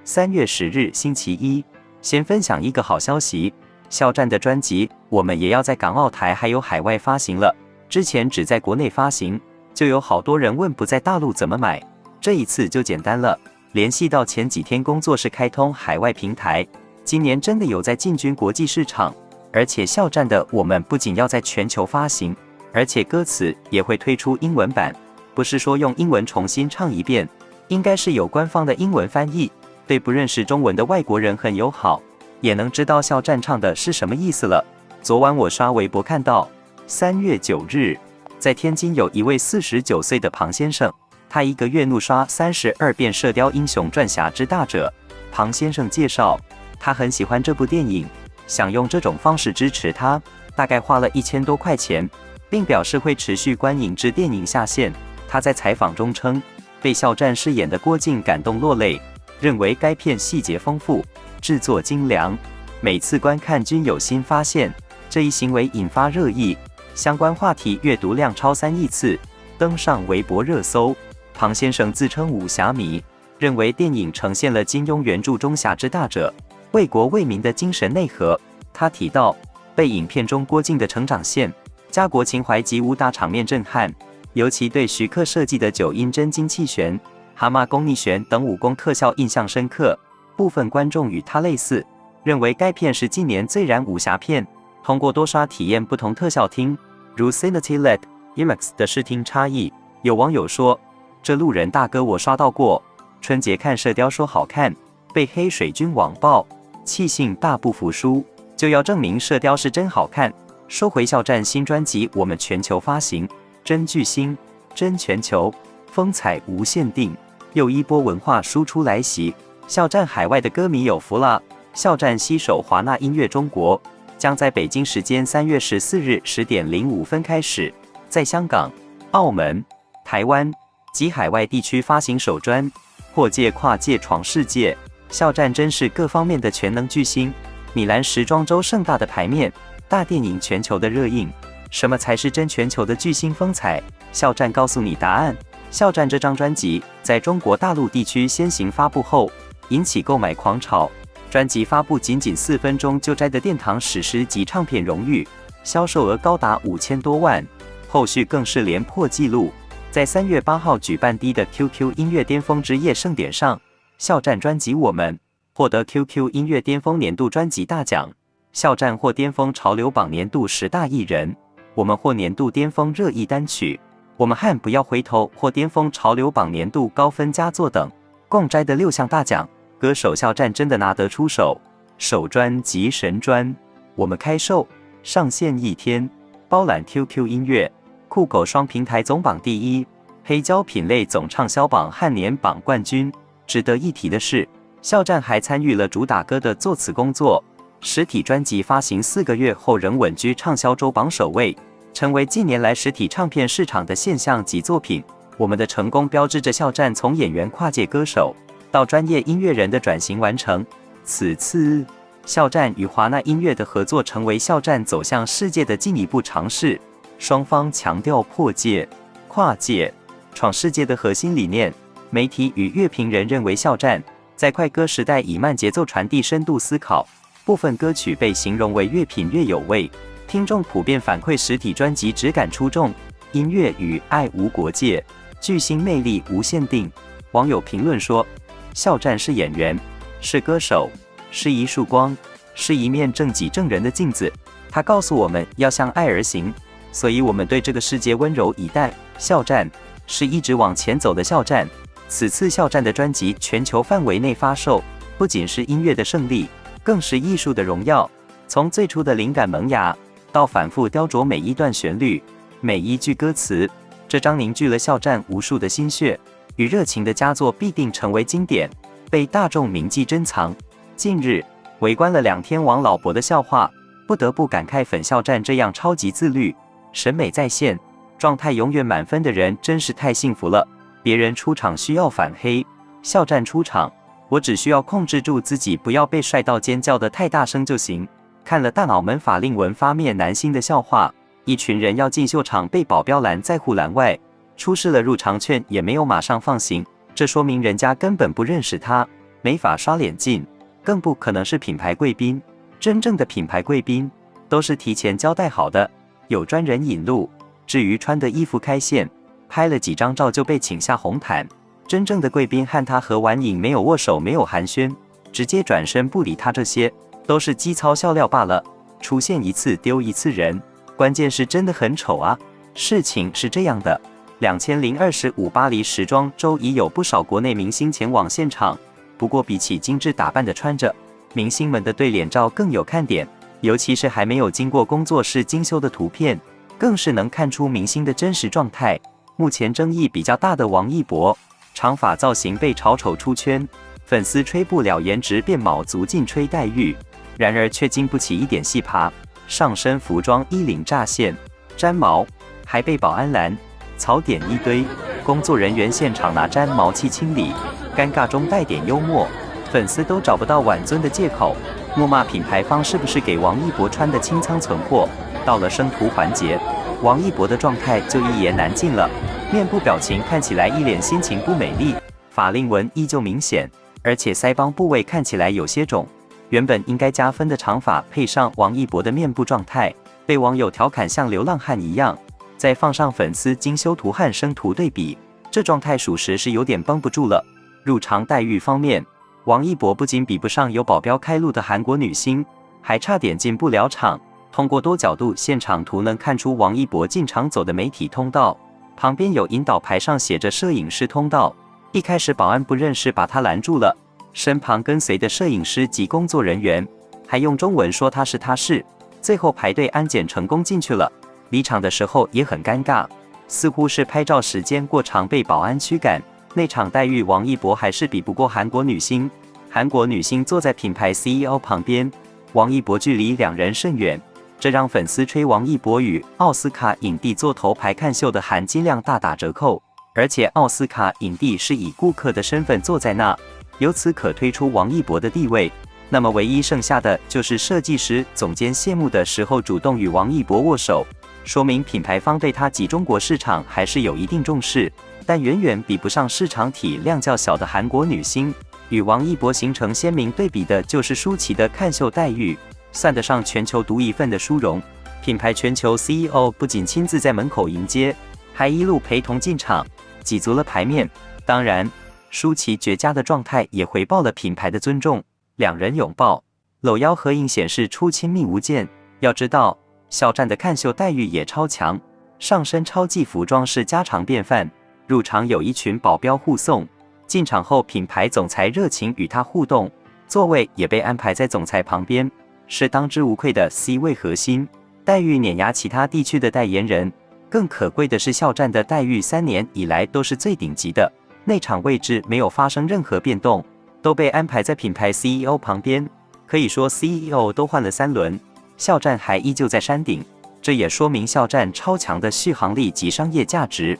3月10日星期一，先分享一个好消息，肖战的专辑我们也要在港澳台还有海外发行了。之前只在国内发行，就有好多人问不在大陆怎么买，这一次就简单了，联系到前几天工作室开通海外平台，今年真的有在进军国际市场，而且肖战的我们不仅要在全球发行，而且歌词也会推出英文版，不是说用英文重新唱一遍，应该是有官方的英文翻译，对不认识中文的外国人很友好，也能知道肖战唱的是什么意思了。昨晚我刷微博看到，3月9日，在天津有一位49岁的庞先生，他一个月怒刷32遍《射雕英雄传侠之大者》。庞先生介绍，他很喜欢这部电影，想用这种方式支持他，大概花了1000多块钱，并表示会持续观影至电影下线。他在采访中称，被肖战饰演的郭靖感动落泪，认为该片细节丰富，制作精良，每次观看均有新发现。这一行为引发热议，相关话题阅读量超3亿次，登上微博热搜。庞先生自称武侠迷，认为电影呈现了金庸原著中侠之大者，为国为民的精神内核。他提到，被影片中郭靖的成长线、家国情怀及武打场面震撼，尤其对徐克设计的9阴真精气旋、蛤蟆功逆旋等武功特效印象深刻。部分观众与他类似，认为该片是近年最燃武侠片。通过多刷体验不同特效厅，如 Cinity LED、IMAX 的视听差异。有网友说，这路人大哥我刷到过，春节看射雕说好看，被黑水军网暴，气性大不服输，就要证明射雕是真好看。收回肖战新专辑我们全球发行，真巨星，真全球，风采无限定。又一波文化输出来袭，肖战海外的歌迷有福了。肖战携手华纳音乐中国，将在北京时间3月14日10点05分开始，在香港、澳门、台湾及海外地区发行首专，破界跨界闯世界。肖战真是各方面的全能巨星。米兰时装周盛大的牌面，大电影全球的热映，什么才是真全球的巨星风采？肖战告诉你答案。肖战这张专辑在中国大陆地区先行发布后，引起购买狂潮。专辑发布仅4分钟就摘得殿堂史诗级唱片荣誉，销售额高达5000多万，后续更是连破纪录。在3月8号举办的 QQ 音乐巅峰之夜盛典上，肖战专辑《我们》获得 QQ 音乐巅峰年度专辑大奖，肖战获巅峰潮流榜年度10大艺人，我们获年度巅峰热议单曲，我们和不要回头获巅峰潮流榜年度高分佳作等，共摘得6项大奖。歌手肖战真的拿得出手，首专及神专，我们开售上线1天，包揽 QQ 音乐、酷狗双平台总榜第1，黑胶品类总畅销榜和年榜冠军。值得一提的是，肖战还参与了主打歌的作词工作。实体专辑发行4个月后仍稳居畅销周榜首位，成为近年来实体唱片市场的现象级作品。我们的成功标志着肖战从演员跨界歌手到专业音乐人的转型完成。此次，肖战与华纳音乐的合作成为肖战走向世界的进一步尝试。双方强调破界、跨界、闯世界的核心理念。媒体与乐评人认为，肖战在快歌时代以慢节奏传递深度思考，部分歌曲被形容为越品越有味。听众普遍反馈实体专辑质感出众，音乐与爱无国界，巨星魅力无限定。网友评论说，肖战是演员，是歌手，是一束光，是一面正己正人的镜子。他告诉我们要向爱而行，所以我们对这个世界温柔以待。肖战是一直往前走的肖战。此次肖战的专辑全球范围内发售，不仅是音乐的胜利，更是艺术的荣耀。从最初的灵感萌芽，到反复雕琢每一段旋律、每一句歌词，这张凝聚了肖战无数的心血与热情的佳作必定成为经典，被大众铭记珍藏。近日围观了2天王老伯的笑话，不得不感慨粉肖战这样超级自律、审美在线、状态永远满分的人真是太幸福了。别人出场需要反黑，肖战出场，我只需要控制住自己，不要被帅到尖叫得太大声就行。看了大脑门法令纹发面男星的笑话，一群人要进秀场被保镖拦在护栏外，出示了入场券也没有马上放行，这说明人家根本不认识他。没法刷脸进，更不可能是品牌贵宾。真正的品牌贵宾都是提前交代好的，有专人引路。至于穿的衣服开线，拍了几张照就被请下红毯。真正的贵宾和他合完影没有握手，没有寒暄，直接转身不理他，这些都是机操笑料罢了。出现一次丢一次人，关键是真的很丑啊！事情是这样的，2025巴黎时装周已有不少国内明星前往现场，不过比起精致打扮的穿着，明星们的对脸照更有看点，尤其是还没有经过工作室精修的图片，更是能看出明星的真实状态。目前争议比较大的王一博，长发造型被炒丑出圈，粉丝吹不了颜值变卯足劲吹黛玉，然而却经不起一点细爬，上身服装衣领炸线、粘毛，还被保安拦，槽点一堆，工作人员现场拿粘毛器清理，尴尬中带点幽默，粉丝都找不到挽尊的借口，怒骂品牌方是不是给王一博穿的清仓存货。到了生图环节，王一博的状态就一言难尽了，面部表情看起来一脸心情不美丽，法令纹依旧明显，而且腮帮部位看起来有些肿。原本应该加分的长发配上王一博的面部状态，被网友调侃像流浪汉一样，再放上粉丝精修图和生图对比，这状态属实是有点绷不住了。入场待遇方面，王一博不仅比不上有保镖开路的韩国女星，还差点进不了场。通过多角度现场图能看出王一博进场走的媒体通道，旁边有引导牌上写着摄影师通道，一开始保安不认识，把他拦住了，身旁跟随的摄影师及工作人员还用中文说他是，最后排队安检成功进去了。离场的时候也很尴尬，似乎是拍照时间过长被保安驱赶。那场待遇王一博还是比不过韩国女星，韩国女星坐在品牌 CEO 旁边，王一博距离两人甚远，这让粉丝吹王一博与奥斯卡影帝坐头排看秀的含金量大打折扣，而且奥斯卡影帝是以顾客的身份坐在那，由此可推出王一博的地位。那么唯一剩下的就是设计师总监谢幕的时候主动与王一博握手，说明品牌方对他及中国市场还是有一定重视，但远远比不上市场体量较小的韩国女星。与王一博形成鲜明对比的就是舒淇的看秀待遇，算得上全球独一份的殊荣。品牌全球 CEO 不仅亲自在门口迎接，还一路陪同进场，挤足了牌面。当然，舒淇绝佳的状态也回报了品牌的尊重，两人拥抱、搂腰合影显示出亲密无间。要知道，肖战的看秀待遇也超强，上身超技服装是家常便饭，入场有一群保镖护送，进场后品牌总裁热情与他互动，座位也被安排在总裁旁边，是当之无愧的 C 位核心，待遇碾压其他地区的代言人。更可贵的是，肖战的待遇3年以来都是最顶级的，内场位置没有发生任何变动，都被安排在品牌 CEO 旁边，可以说 CEO 都换了3轮，肖战还依旧在山顶，这也说明肖战超强的续航力及商业价值。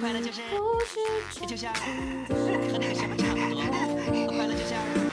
快乐就是，就像和那个什么差不多。快乐就像。